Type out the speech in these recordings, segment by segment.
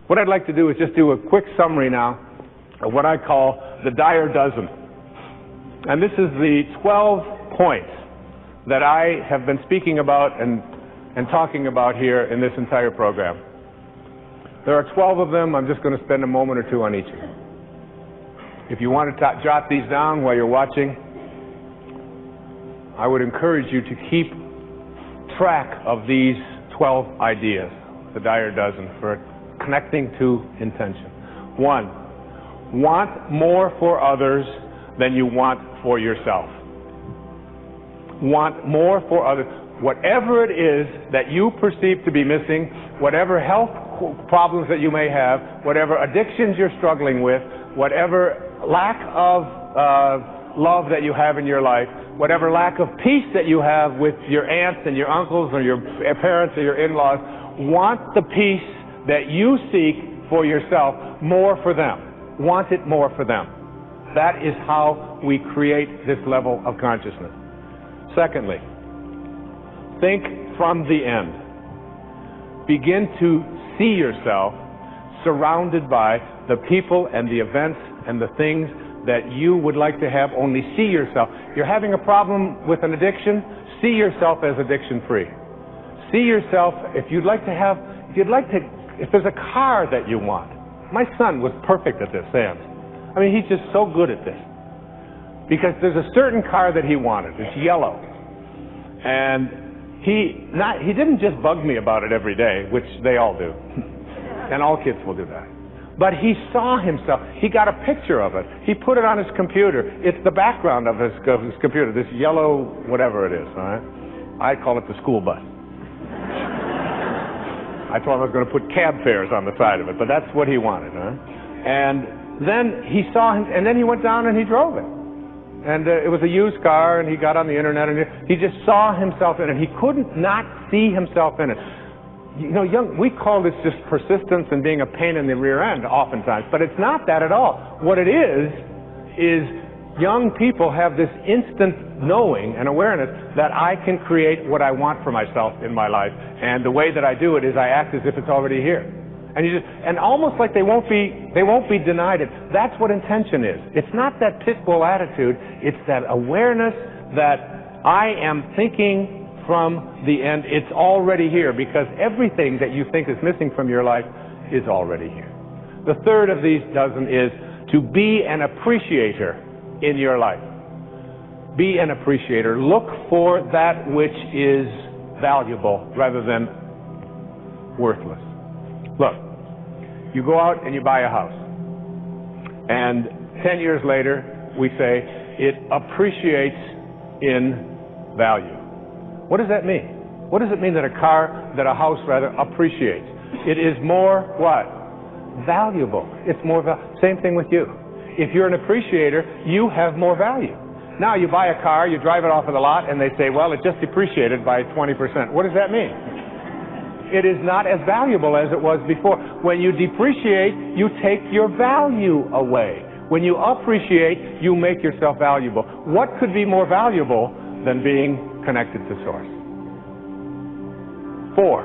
What I'd like to do is just do a quick summary now of what I call the Dyer dozen. And this is the 12 points that I have been speaking about and talking about here in this entire program. There are 12 of them. I'm just going to spend a moment or two on each of them. If you want to jot these down while you're watching, I would encourage you to keep track of these 12 ideas, the Dyer dozen, for connecting to intention. 1, want more for others than you want for yourself. Want more for others. Whatever it is that you perceive to be missing, whatever health problems that you may have, whatever addictions you're struggling with, whatever lack of love that you have in your life, whatever lack of peace that you have with your aunts and your uncles or your parents or your in-laws, want the peace that you seek for yourself more for them. Want it more for them. That is how we create this level of consciousness. Secondly, think from the end. Begin to see yourself surrounded by the people and the events and the things that you would like to have. Only see yourself. You're having a problem with an addiction, see yourself as addiction-free. See yourself, if there's a car that you want. My son was perfect at this, Sam. I mean, he's just so good at this. Because there's a certain car that he wanted. It's yellow. And he didn't just bug me about it every day, which they all do. And all kids will do that. But he saw himself. He got a picture of it. He put it on his computer. It's the background of his computer, this yellow whatever it is. All right? I call it the school bus. I told him I was going to put cab fares on the side of it, but that's what he wanted. Huh? And then he saw him, and then he went down and he drove it. And it was a used car, and he got on the internet, and he just saw himself in it. He couldn't not see himself in it. You know, we call this just persistence and being a pain in the rear end oftentimes, but it's not that at all. What it is young people have this instant knowing and awareness that I can create what I want for myself in my life, and the way that I do it is I act as if it's already here. And almost like they won't be denied it. That's what intention is. It's not that pitbull attitude. It's that awareness that I am thinking from the end. It's already here, because everything that you think is missing from your life is already here. The third of these dozen is to be an appreciator in your life. Be an appreciator. Look for that which is valuable rather than worthless. Look, you go out and you buy a house, and 10 years later we say it appreciates in value. What does that mean? What does it mean that a house appreciates? It is more what? Valuable. It's more same thing with you. If you're an appreciator, you have more value. Now you buy a car, you drive it off of the lot, and they say, well, it just depreciated by 20%. What does that mean? It is not as valuable as it was before. When you depreciate, you take your value away. When you appreciate, you make yourself valuable. What could be more valuable than being connected to Source? 4,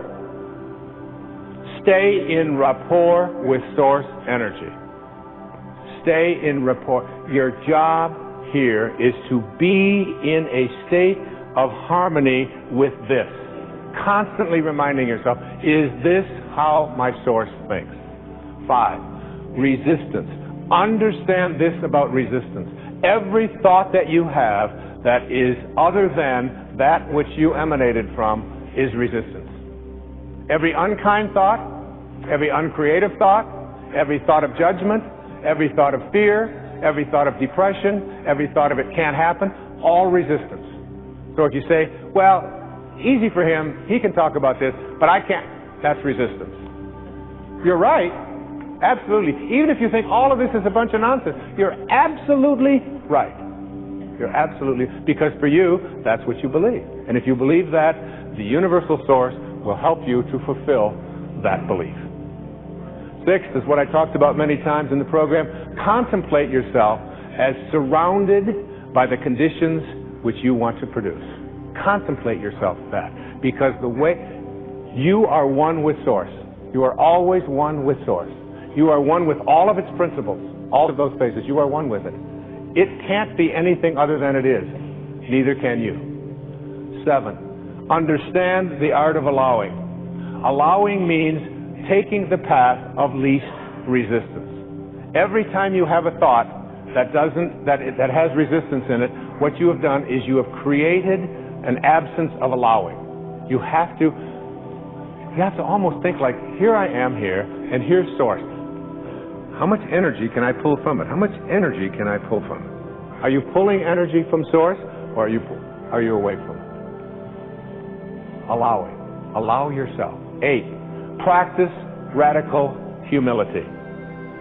stay in rapport with Source energy. Stay in rapport. Your job here is to be in a state of harmony with this. Constantly reminding yourself, is this how my Source thinks? 5, resistance. Understand this about resistance. Every thought that you have that is other than that which you emanated from is resistance. Every unkind thought, every uncreative thought, every thought of judgment, every thought of fear, every thought of depression, every thought of it can't happen, all resistance. So if you say, well, easy for him, he can talk about this, but I can't, that's resistance. You're right, absolutely. Even if you think all of this is a bunch of nonsense, you're absolutely right. You're absolutely, because for you, that's what you believe. And if you believe that, the universal Source will help you to fulfill that belief. 6th is what I talked about many times in the program. Contemplate yourself as surrounded by the conditions which you want to produce. Contemplate yourself that. Because the way you are one with Source. You are always one with Source. You are one with all of its principles, all of those phases. You are one with it. It can't be anything other than it is. Neither can you. 7, understand the art of allowing. Allowing means taking the path of least resistance. Every time you have a thought that has resistance in it, what you have done is you have created an absence of allowing. You have to almost think like, here I am here, and here's Source. How much energy can I pull from it? How much energy can I pull from it? Are you pulling energy from Source, or are you away from it? Allowing. Allow yourself. 8, practice radical humility.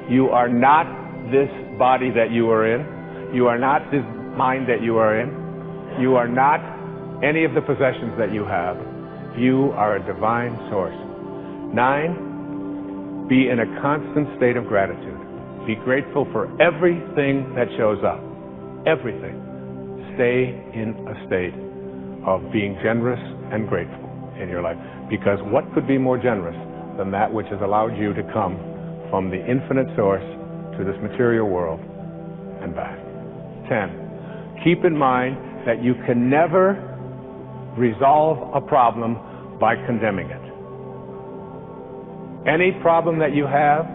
You are not this body that you are in. You are not this mind that you are in. You are not any of the possessions that you have. You are a divine source. 9, be in a constant state of gratitude. Be grateful for everything that shows up. Everything. Stay in a state of being generous and grateful in your life. Because what could be more generous than that which has allowed you to come from the infinite source to this material world and back? 10, keep in mind that you can never resolve a problem by condemning it. Any problem that you have,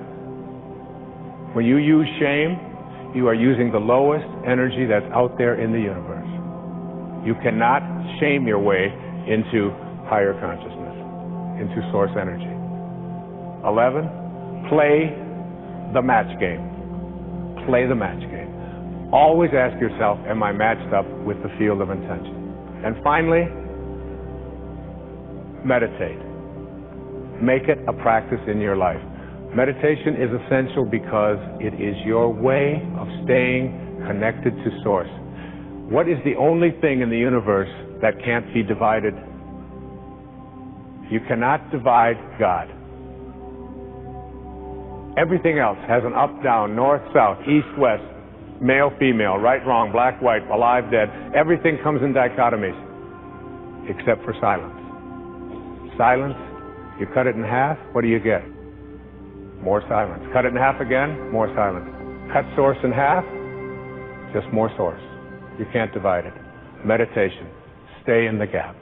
when you use shame, you are using the lowest energy that's out there in the universe. You cannot shame your way into higher consciousness, into source energy. 11, play the match game. Play the match game. Always ask yourself, am I matched up with the field of intention? And finally, meditate. Make it a practice in your life. Meditation is essential because it is your way of staying connected to Source. What is the only thing in the universe that can't be divided? You cannot divide God. Everything else has an up, down, north, south, east, west, male, female, right, wrong, black, white, alive, dead. Everything comes in dichotomies except for silence. Silence, you cut it in half, what do you get? More silence. Cut it in half again, more silence. Cut Source in half, just more Source. You can't divide it. Meditation. Stay in the gap.